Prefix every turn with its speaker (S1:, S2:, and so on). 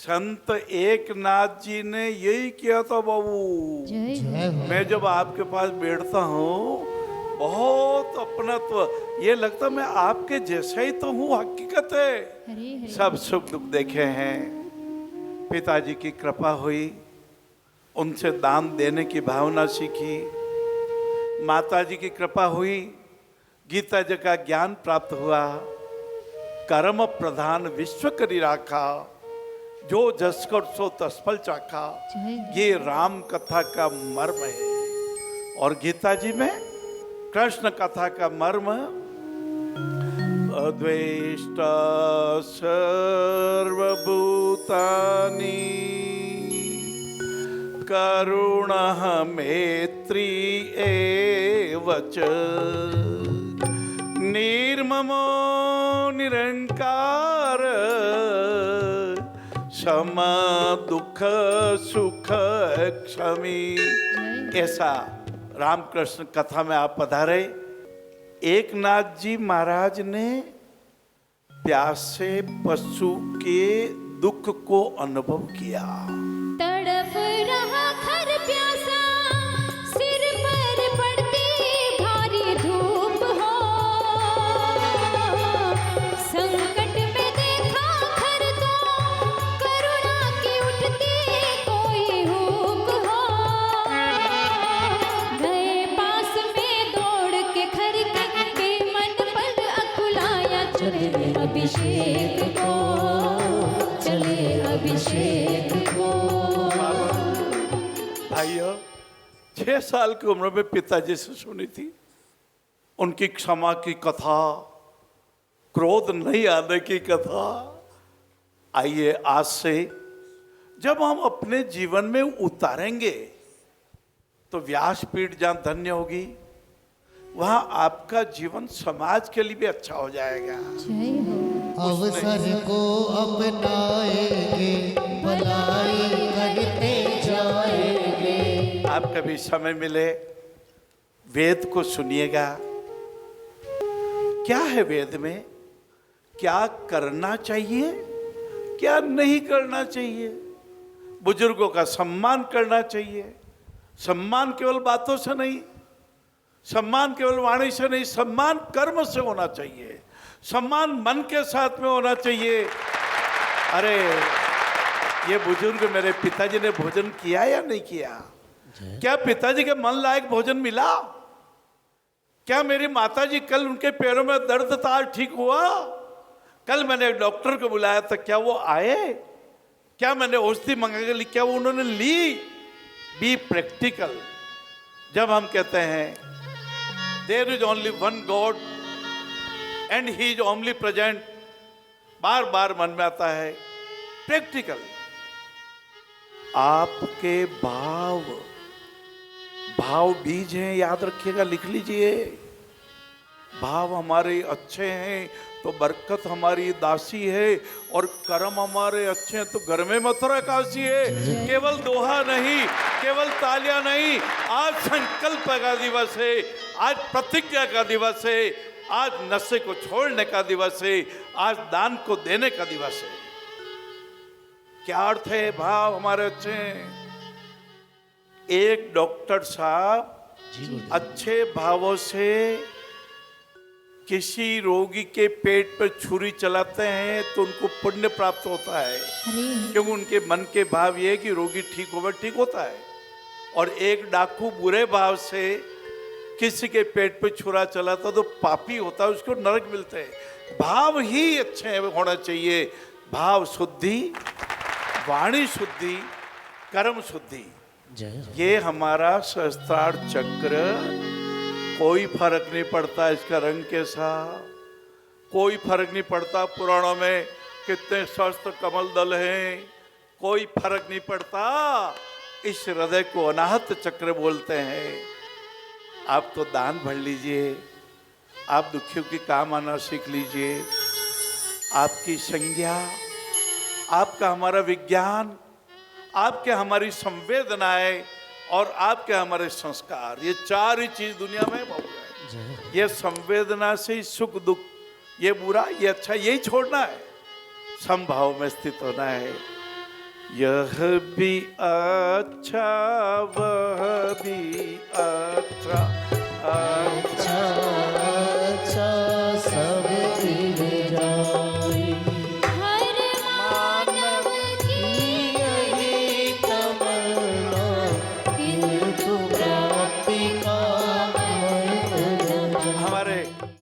S1: संत एकनाथ जी ने यही किया था बाबू। मैं जब आपके पास बैठता हूँ बहुत अपनत्व, ये लगता मैं आपके जैसा ही तो हूँ। हकीकत है सब सुख दुख देखे हैं। पिताजी की कृपा हुई, उनसे दान देने की भावना सीखी। माताजी की कृपा हुई, गीता जी का ज्ञान प्राप्त हुआ। कर्म प्रधान विश्व करी राखा, जो जस कर सो तसफल चाखा। ये राम कथा का मर्म है। और गीता जी में कृष्ण कथा का मर्म, अद्वेष्टा सर्वभूतानि करुणः मैत्री एव च निर्ममो निरंकार सम दुख सुख क्षमी। ऐसा रामकृष्ण कथा में आप पधारे। एकनाथ जी महाराज ने प्यासे पशु के दुख को अनुभव किया।
S2: तड़फ रहा खर प्यासा, सिर पर पड़ती भारी धूप हो। संकट में देखा खर तो करुणा की उठती कोई हुक हो। गए पास में दौड़ के खर के मन पर अकुलाया, चले अभिषेक को, चले अभिषेक को।
S1: भाइयों, 6 साल की उम्र में पिताजी से सुनी थी उनकी क्षमा की कथा, क्रोध नहीं आने की कथा। आइए आज से जब हम अपने जीवन में उतारेंगे तो व्यासपीठ जहाँ धन्य होगी, वहाँ आपका जीवन समाज के लिए भी अच्छा हो जाएगा।
S3: अवसर को अपनाएंगे, भलाई करते जाएंगे।
S1: आप कभी समय मिले वेद को सुनिएगा। क्या है वेद में, क्या करना चाहिए, क्या नहीं करना चाहिए। बुजुर्गों का सम्मान करना चाहिए। सम्मान केवल बातों से नहीं, सम्मान केवल वाणी से नहीं, सम्मान कर्म से होना चाहिए। सम्मान मन के साथ में होना चाहिए। अरे ये बुजुर्ग मेरे पिताजी ने भोजन किया या नहीं किया? क्या पिताजी के मन लायक भोजन मिला? क्या मेरी माताजी कल उनके पैरों में दर्द था, ठीक हुआ? कल मैंने एक डॉक्टर को बुलाया था, क्या वो आए? क्या मैंने औषधि मंगा के ली, क्या वो उन्होंने ली? Be practical. जब हम कहते हैं there is only one God and he is only present, बार बार मन में आता है प्रैक्टिकल। आपके भाव भाव बीज हैं, याद रखिएगा, लिख लीजिए। भाव हमारे अच्छे हैं तो बरकत हमारी दासी है, और कर्म हमारे अच्छे हैं तो घर में मथुरा काशी है। केवल दोहा नहीं, केवल तालियां नहीं, आज संकल्प का दिवस है, आज प्रतिज्ञा का दिवस है, आज नशे को छोड़ने का दिवस है, आज दान को देने का दिवस है। क्या अर्थ है? भाव हमारे अच्छे हैं। एक डॉक्टर साहब अच्छे भावों से किसी रोगी के पेट पर छुरी चलाते हैं तो उनको पुण्य प्राप्त होता है, क्योंकि उनके मन के भाव ये है कि रोगी ठीक होगा, ठीक होता है। और एक डाकू बुरे भाव से किसी के पेट पे छुरा चलाता तो पापी होता है, उसको नरक मिलते हैं। भाव ही अच्छे होना चाहिए। भाव शुद्धि, वाणी शुद्धि, कर्म शुद्धि, ये हमारा सहस्त्रार चक्र। कोई फर्क नहीं पड़ता इसका रंग कैसा, कोई फर्क नहीं पड़ता पुराणों में कितने सहस्त्र कमल दल हैं, कोई फर्क नहीं पड़ता। इस हृदय को अनाहत चक्र बोलते हैं। आप तो दान भर लीजिए, आप दुखियों की काम आना सीख लीजिए। आपकी संज्ञा, आपका हमारा विज्ञान, आपके हमारी संवेदनाएं और आपके हमारे संस्कार, ये चार ही चीज दुनिया में बहुत है। ये संवेदना से ही सुख दुख, ये बुरा ये अच्छा, यही छोड़ना है। समभाव में स्थित होना है। यह भी अच्छा वह भी अच्छा अच्छा